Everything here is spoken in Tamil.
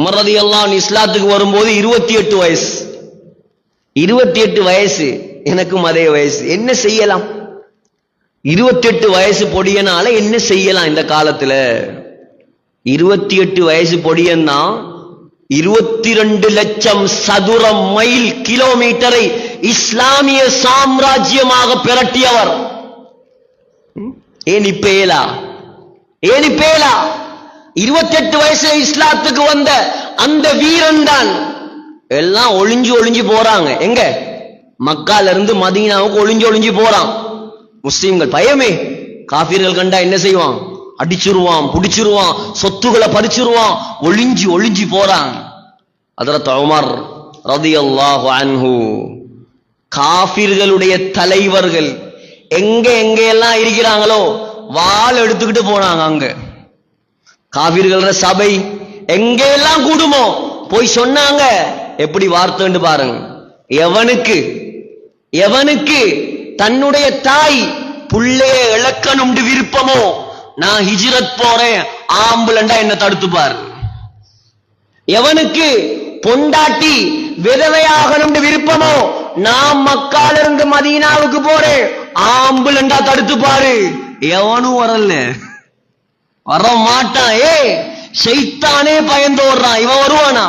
உமர் ரலியல்லாஹு அன்ஹு இஸ்லாத்துக்கு வரும்போது 28 வயசு. 28 வயசு, எனக்கும் அதே வயசு. என்ன செய்யலாம்? 28 வயசு பொடியனால என்ன செய்யலாம் இந்த காலத்துல? 28 வயசு பொடியன்னா 22 லட்சம் சதுர மைல் கிலோமீட்டரை இஸ்லாமிய சாம்ராஜ்யமாக பிரட்டியவர். ஏன் இப்பேலா? 28 வயசுல இஸ்லாத்துக்கு வந்த அந்த வீரன் தான். எல்லாம் ஒளிஞ்சு போறாங்க. எங்க? மக்கால இருந்து மதீனாவுக்கு ஒளிஞ்சு போறான். முஸ்லிம்கள் பயமே. காஃபிர்கள் கண்டா என்ன செய்வான்? அடிச்சிருவான், புடிச்சிருவான், சொத்துக்களை பறிச்சிருவான். ஒளிஞ்சு போறான். ஹஜ்ரத் உமர் ரலியல்லாஹு அன்ஹு காஃபிர்களுடைய தலைவர்கள் எங்கெல்லாம் இருக்கிறாங்களோ வாள் எடுத்துக்கிட்டு போனாங்க. அங்க காஃபிர்கள சபை எங்கெல்லாம் கூடுமோ போய் சொன்னாங்க. எப்படி வார்த்தைன்னு பாருங்க. எவனுக்கு தன்னுடைய தாய் புள்ளைய இழக்கணும் விருப்பமோ, நான் ஹிஜ்ரத் போறேன், ஆம்புலண்டா என்ன தடுத்து பாரு. எவனுக்கு பொண்டாட்டி விதவையாகணும் விருப்பமோ, நான் மக்கால இருந்து மதீனாவுக்கு போறேன், ஆம்புலண்டா தடுத்து பாரு. எவனும் வரல, வர மாட்டான். ஷைத்தானே பயந்து ஓடுறான். இவன் வருவானா?